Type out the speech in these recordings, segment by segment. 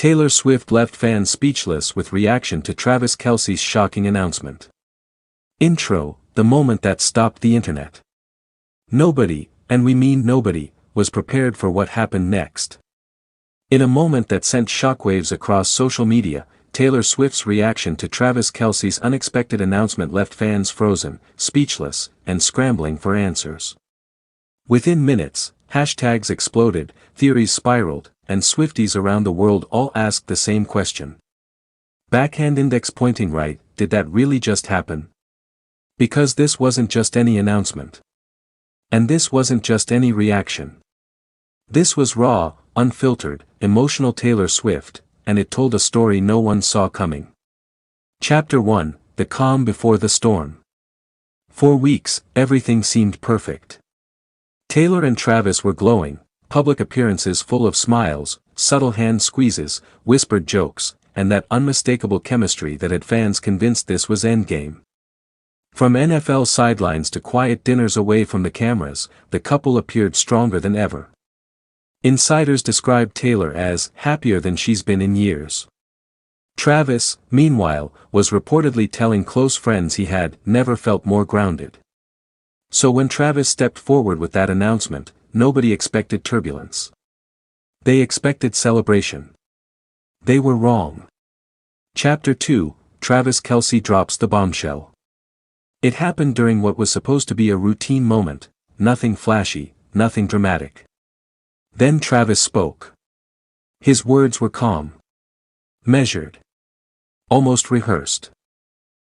Taylor Swift left fans speechless with reaction to Travis Kelce's shocking announcement. Intro, the moment that stopped the internet. Nobody, and we mean nobody, was prepared for what happened next. In a moment that sent shockwaves across social media, Taylor Swift's reaction to Travis Kelce's unexpected announcement left fans frozen, speechless, and scrambling for answers. Within minutes, hashtags exploded, theories spiraled, and Swifties around the world all asked the same question. Backhand index pointing right, did that really just happen? Because this wasn't just any announcement. And this wasn't just any reaction. This was raw, unfiltered, emotional Taylor Swift, and it told a story no one saw coming. Chapter 1, The Calm Before the Storm. For weeks, everything seemed perfect. Taylor and Travis were glowing, public appearances full of smiles, subtle hand squeezes, whispered jokes, and that unmistakable chemistry that had fans convinced this was endgame. From NFL sidelines to quiet dinners away from the cameras, the couple appeared stronger than ever. Insiders described Taylor as happier than she's been in years. Travis, meanwhile, was reportedly telling close friends he had never felt more grounded. So when Travis stepped forward with that announcement, nobody expected turbulence. They expected celebration. They were wrong. Chapter 2, Travis Kelce drops the bombshell. It happened during what was supposed to be a routine moment, nothing flashy, nothing dramatic. Then Travis spoke. His words were calm. Measured. Almost rehearsed.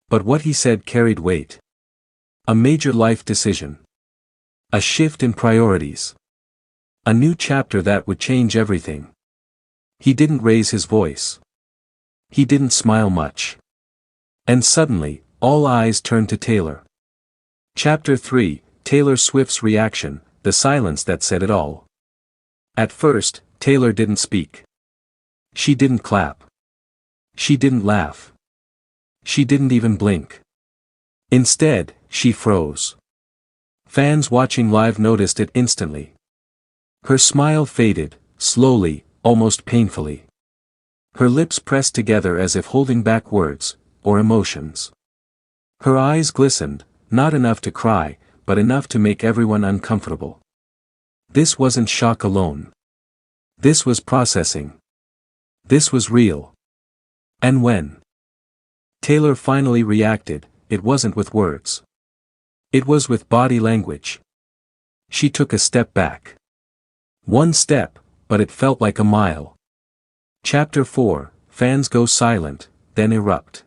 But what he said carried weight. A major life decision. A shift in priorities. A new chapter that would change everything. He didn't raise his voice. He didn't smile much. And suddenly, all eyes turned to Taylor. Chapter 3, Taylor Swift's reaction, the silence that said it all. At first, Taylor didn't speak. She didn't clap. She didn't laugh. She didn't even blink. Instead, she froze. Fans watching live noticed it instantly. Her smile faded, slowly, almost painfully. Her lips pressed together as if holding back words, or emotions. Her eyes glistened, not enough to cry, but enough to make everyone uncomfortable. This wasn't shock alone. This was processing. This was real. And when Taylor finally reacted, it wasn't with words. It was with body language. She took a step back. One step, but it felt like a mile. Chapter 4, Fans go silent, then erupt.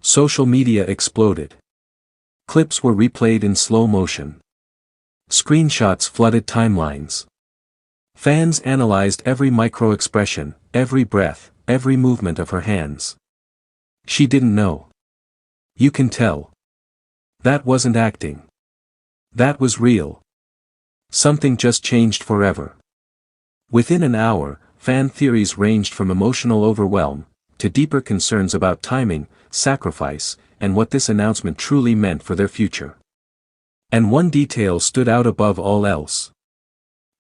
Social media exploded. Clips were replayed in slow motion. Screenshots flooded timelines. Fans analyzed every micro-expression, every breath, every movement of her hands. She didn't know. You can tell. That wasn't acting. That was real. Something just changed forever. Within an hour, fan theories ranged from emotional overwhelm, to deeper concerns about timing, sacrifice, and what this announcement truly meant for their future. And one detail stood out above all else.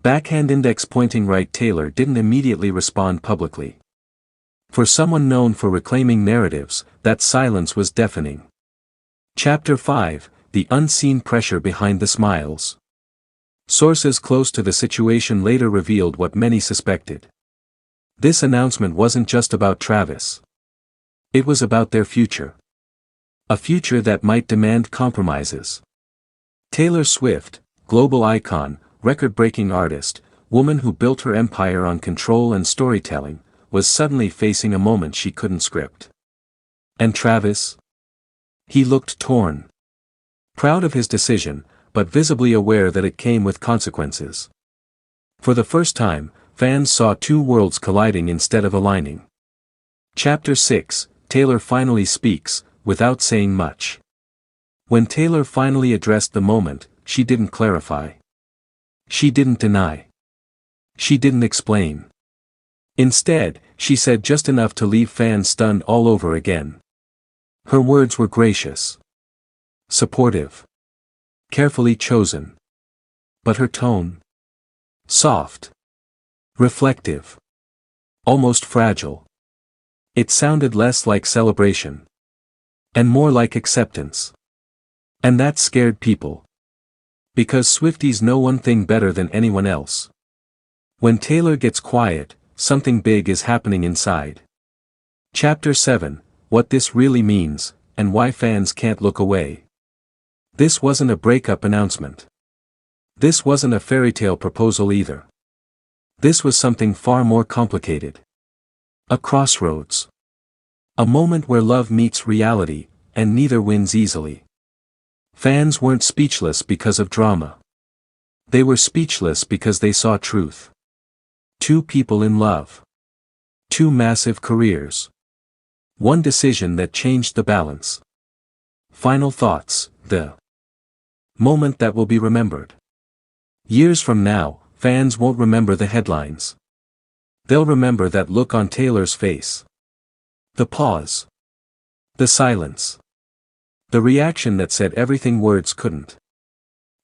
Backhand index pointing right. Taylor didn't immediately respond publicly. For someone known for reclaiming narratives, that silence was deafening. Chapter 5, The Unseen Pressure Behind the Smiles. Sources close to the situation later revealed what many suspected. This announcement wasn't just about Travis. It was about their future. A future that might demand compromises. Taylor Swift, global icon, record-breaking artist, woman who built her empire on control and storytelling, was suddenly facing a moment she couldn't script. And Travis? He looked torn. Proud of his decision, but visibly aware that it came with consequences. For the first time, fans saw two worlds colliding instead of aligning. Chapter 6, Taylor finally speaks, without saying much. When Taylor finally addressed the moment, she didn't clarify. She didn't deny. She didn't explain. Instead, she said just enough to leave fans stunned all over again. Her words were gracious. Supportive. Carefully chosen. But her tone? Soft. Reflective. almost fragile. It sounded less like celebration. And more like acceptance. And that scared people. Because Swifties know one thing better than anyone else. When Taylor gets quiet, something big is happening inside. Chapter 7, What This Really Means, and Why Fans Can't Look Away. This wasn't a breakup announcement. This wasn't a fairy tale proposal either. This was something far more complicated. A crossroads. A moment where love meets reality, and neither wins easily. Fans weren't speechless because of drama. They were speechless because they saw truth. Two people in love. Two massive careers. One decision that changed the balance. Final thoughts, the moment that will be remembered. Years from now, fans won't remember the headlines. They'll remember that look on Taylor's face. The pause. The silence. The reaction that said everything words couldn't.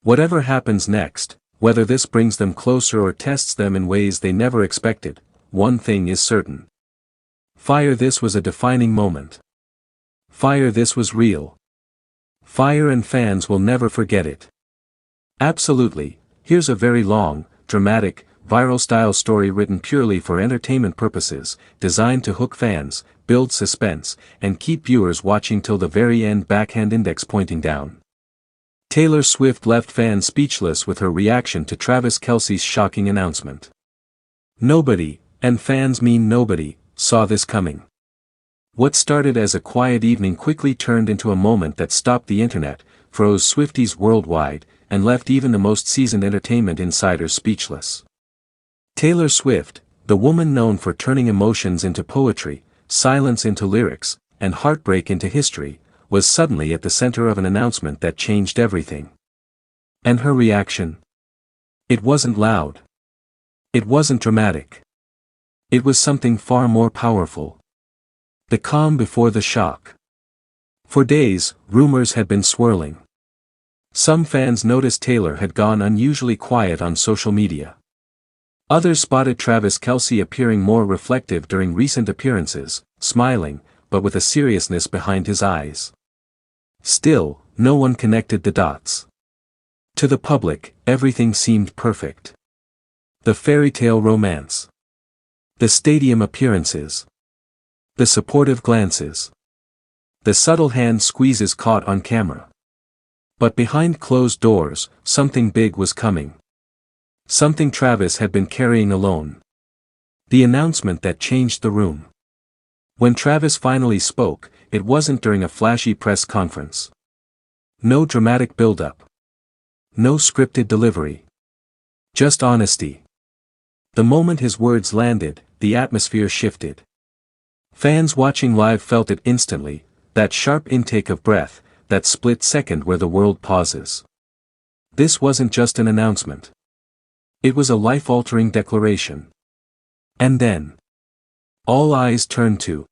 Whatever happens next, whether this brings them closer or tests them in ways they never expected, one thing is certain. Fire, this was a defining moment. Fire, this was real. Fire, and fans will never forget it. Absolutely, here's a very long, dramatic, viral-style story written purely for entertainment purposes, designed to hook fans, build suspense, and keep viewers watching till the very end. Backhand index pointing down. Taylor Swift left fans speechless with her reaction to Travis Kelce's shocking announcement. Nobody, and fans mean nobody, saw this coming. What started as a quiet evening quickly turned into a moment that stopped the internet, froze Swifties worldwide, and left even the most seasoned entertainment insiders speechless. Taylor Swift, the woman known for turning emotions into poetry, silence into lyrics, and heartbreak into history, was suddenly at the center of an announcement that changed everything. And her reaction? It wasn't loud. It wasn't dramatic. It was something far more powerful. The calm before the shock. For days, rumors had been swirling. Some fans noticed Taylor had gone unusually quiet on social media. Others spotted Travis Kelce appearing more reflective during recent appearances, smiling, but with a seriousness behind his eyes. Still, no one connected the dots. To the public, everything seemed perfect. The fairy tale romance. The stadium appearances. The supportive glances. The subtle hand squeezes caught on camera. But behind closed doors, something big was coming. Something Travis had been carrying alone. The announcement that changed the room. When Travis finally spoke, it wasn't during a flashy press conference. No dramatic build-up. No scripted delivery. Just honesty. The moment his words landed, the atmosphere shifted. Fans watching live felt it instantly, that sharp intake of breath, that split second where the world pauses. This wasn't just an announcement. It was a life-altering declaration. And then, all eyes turned to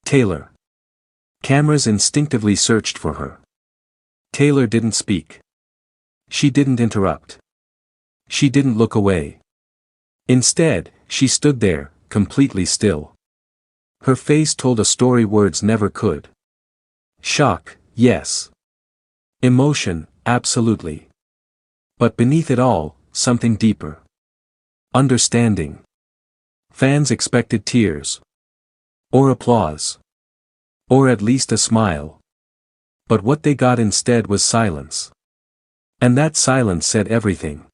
Taylor. Cameras instinctively searched for her. Taylor didn't speak. She didn't interrupt. She didn't look away. Instead, she stood there, completely still. Her face told a story words never could. Shock, yes. Emotion, absolutely. But beneath it all, something deeper. Understanding. Fans expected tears. Or applause. Or at least a smile. But what they got instead was silence. And that silence said everything.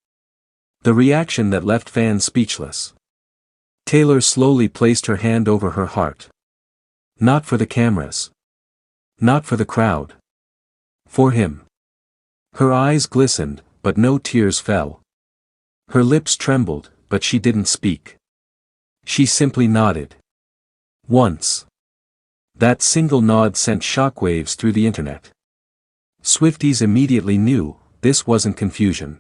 The reaction that left fans speechless. Taylor slowly placed her hand over her heart. Not for the cameras. Not for the crowd. For him. Her eyes glistened, but no tears fell. Her lips trembled, but she didn't speak. She simply nodded. Once. That single nod sent shockwaves through the internet. Swifties immediately knew, this wasn't confusion.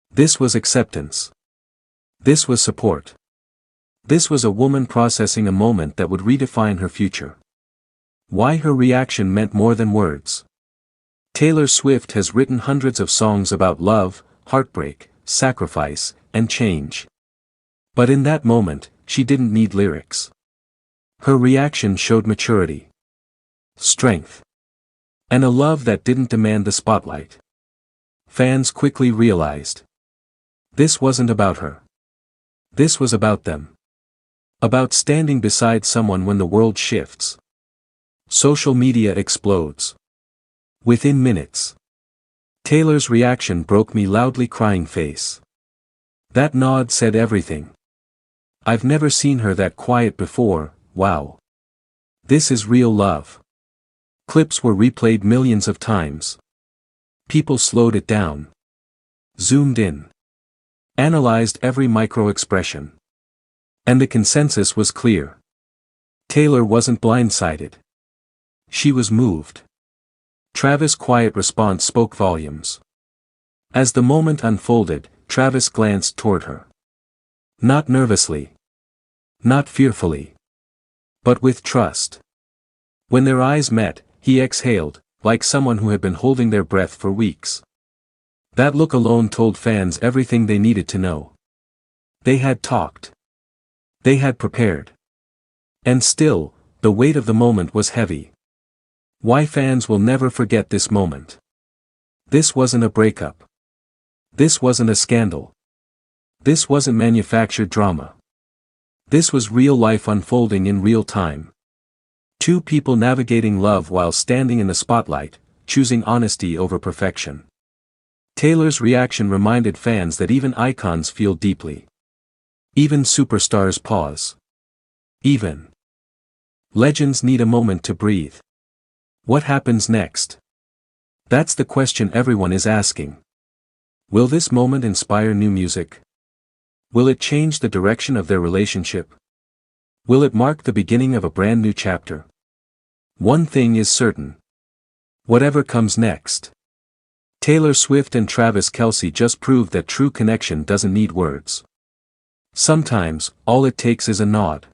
This was acceptance. This was support. This was a woman processing a moment that would redefine her future. Why her reaction meant more than words. Taylor Swift has written hundreds of songs about love, heartbreak, sacrifice, and change. But in that moment, she didn't need lyrics. Her reaction showed maturity, strength, and a love that didn't demand the spotlight. Fans quickly realized. This wasn't about her. This was about them. About standing beside someone when the world shifts. Social media explodes. Within minutes. Taylor's reaction broke me loudly crying face. That nod said everything. I've never seen her that quiet before, wow. This is real love. Clips were replayed millions of times. People slowed it down. Zoomed in. Analyzed every micro-expression. And the consensus was clear. Taylor wasn't blindsided. She was moved. Travis' quiet response spoke volumes. As the moment unfolded, Travis glanced toward her. Not nervously. Not fearfully. But with trust. When their eyes met, he exhaled, like someone who had been holding their breath for weeks. That look alone told fans everything they needed to know. They had talked. They had prepared. And still, the weight of the moment was heavy. Why fans will never forget this moment. This wasn't a breakup. This wasn't a scandal. This wasn't manufactured drama. This was real life unfolding in real time. Two people navigating love while standing in the spotlight, choosing honesty over perfection. Taylor's reaction reminded fans that even icons feel deeply. Even superstars pause. Even legends need a moment to breathe. What happens next? That's the question everyone is asking. Will this moment inspire new music? Will it change the direction of their relationship? Will it mark the beginning of a brand new chapter? One thing is certain. Whatever comes next. Taylor Swift and Travis Kelce just proved that true connection doesn't need words. Sometimes, all it takes is a nod.